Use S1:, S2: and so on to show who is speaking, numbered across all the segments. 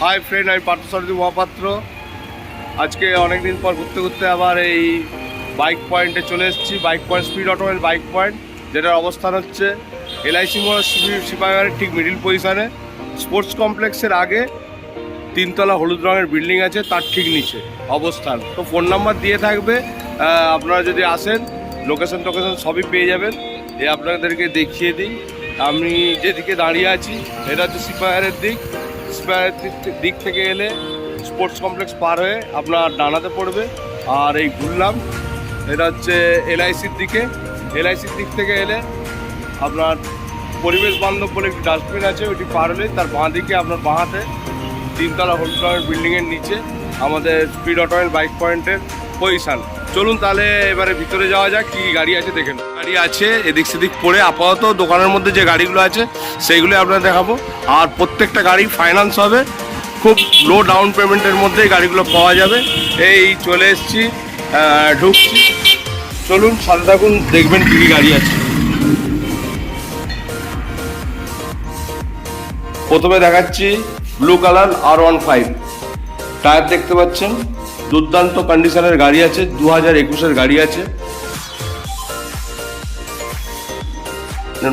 S1: Hi friend, আমি পার্থসারথী মহাপাত্র। আজকে অনেক দিন পর ঘুরতে ঘুরতে আবার এই বাইক পয়েন্টে চলে এসেছি। Bike point, speed automobile bike point, যেটার অবস্থান হচ্ছে এলআইসি মোড় সিপাহীবাগের ঠিক মিডিল পজিশানে। স্পোর্টস কমপ্লেক্সের আগে তিনতলা হলুদ রঙের বিল্ডিং আছে, তার ঠিক নিচে অবস্থান। তো ফোন নাম্বার দিয়ে থাকবে, আপনারা যদি আসেন লোকেশন টোকেশন সবই পেয়ে যাবেন। আপনাদেরকে দেখিয়ে দিই, আমি যেদিকে দাঁড়িয়ে আছি এটা হচ্ছে সিপাহীবাগের দিক। সিপাহীবাগের দিক থেকে এলে স্পোর্টস কমপ্লেক্স পার হয়ে আপনার ডানাতে পড়বে। আর এই ঘুরলাম, এটা হচ্ছে এলআইসির দিকে। এলআইসির দিক থেকে এলে আপনার পরিবেশ বান্ধব বলে একটি ডাস্টবিন আছে, ওইটি পার হলে তার বাঁ দিকে আপনার বাঁ হাতে তিনতলা হলুদ রঙের বিল্ডিংয়ের নিচে আমাদের স্পিড অটোমোবাইল বাইক পয়েন্টের পজিশান। চলুন তাহলে এবারে ভিতরে যাওয়া যাক, কী গাড়ি আছে দেখেন। গাড়ি আছে এদিক সেদিক পড়ে, আপাতত দোকানের মধ্যে যে গাড়িগুলো আছে সেইগুলো আপনাদের দেখাবো। আর প্রত্যেকটা গাড়ি ফাইন্যান্স হবে, খুব লো ডাউন পেমেন্টের মধ্যেই গাড়িগুলো পাওয়া যাবে। এই চলে এসেছি, ঢুকছি, চলুন সাথে থাকুন, দেখবেন কী কী গাড়ি আছে। প্রথমে দেখাচ্ছি ব্লু কালার R15 টায়ার, দেখতে পাচ্ছেন দুর্দান্ত কন্ডিশনের গাড়ি আছে, 2021-এর গাড়ি আছে।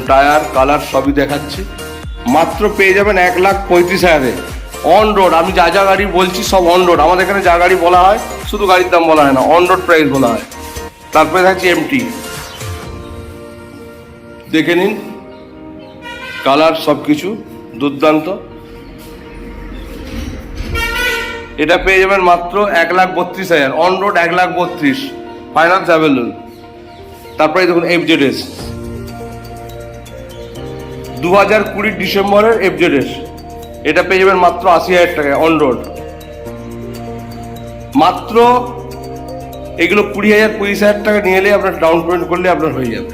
S1: টায়ার কালার সবই দেখাচ্ছি, মাত্র পেয়ে যাবেন 1,35,000-এ অন রোড। আমি যা যা গাড়ি বলছি সব অন রোড। আমাদের এখানে যা গাড়ি বলা হয় শুধু গাড়ির দাম বলা হয় না, অন রোড প্রাইস বলা হয়। তারপরে থাকছে MT, দেখে নিন কালার সব কিছু দুর্দান্ত। এটা পেয়ে যাবেন মাত্র 1,32,000 অন রোড, 1,32,000 ফাইন্যান্স অ্যাভেলেবল। তারপরে দেখুন FZS 2020 ডিসেম্বরের FZS, এটা পেয়ে যাবেন মাত্র 80,000 টাকায় অন রোড। মাত্র এগুলো 20,000 25,000 টাকা নিয়ে এলে আপনার ডাউন পেমেন্ট করলে আপনার হয়ে যাবে।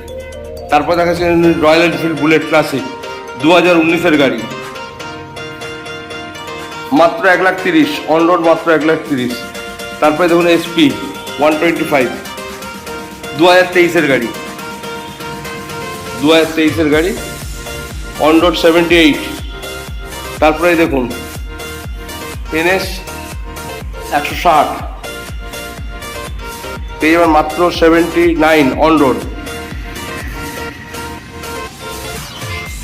S1: তারপর দেখা যাচ্ছে রয়্যাল এনফিল্ড বুলেট ক্লাসিক 2019-এর গাড়ি, মাত্র 1,30,000 অন রোড, মাত্র 1,30,000। তারপরে দেখুন SP 125 2023-এর গাড়ি, 2023-এর গাড়ি অন রোড 78। তারপরে দেখুন NS 160 পেয়ে যাবেন মাত্র 79 অন রোড।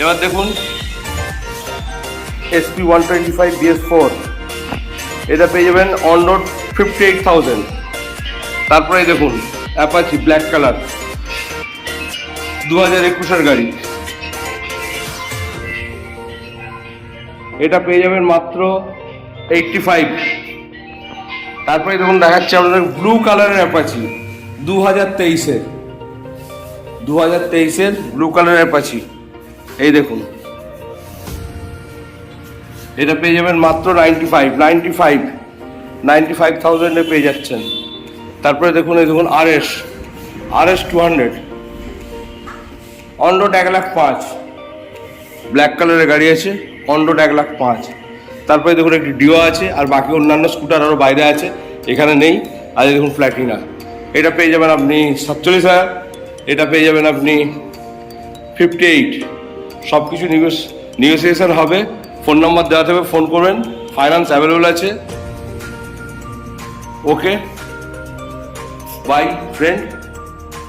S1: এবার দেখুন SP 125 BS4, এটা পেয়ে যাবেন অন রোড 58,000। তারপরে দেখুন অ্যাপাচি ব্ল্যাক কালার 2021-এর গাড়ি, এটা পেয়ে যাবেন মাত্র 85। তারপরে দেখুন দেখাচ্ছি আপনাদের ব্লু কালারের অ্যাপাচি 2023-এর ব্লু কালারের অ্যাপাচি। এই দেখুন এটা পেয়ে যাবেন মাত্র 95,000-এ পেয়ে যাচ্ছেন। তারপরে দেখুন এই দেখুন RS 200 অন রোড 1,05,000 ব্ল্যাক কালারের গাড়ি আছে, অন রোড 1,05,000। তারপরে দেখুন একটি ডিও আছে, আর বাকি অন্যান্য স্কুটার আরও বাইরে আছে, এখানে নেই। আর দেখুন প্ল্যাটিনা, এটা পেয়ে যাবেন আপনি 47,000, এটা পেয়ে যাবেন আপনি 58। সব কিছু নিগোসিয়েশন হবে। ফোন নাম্বার দেওয়া থাকবে, ফোন করবেন, ফাইন্যান্স অ্যাভেলেবল আছে। Okay bye friend.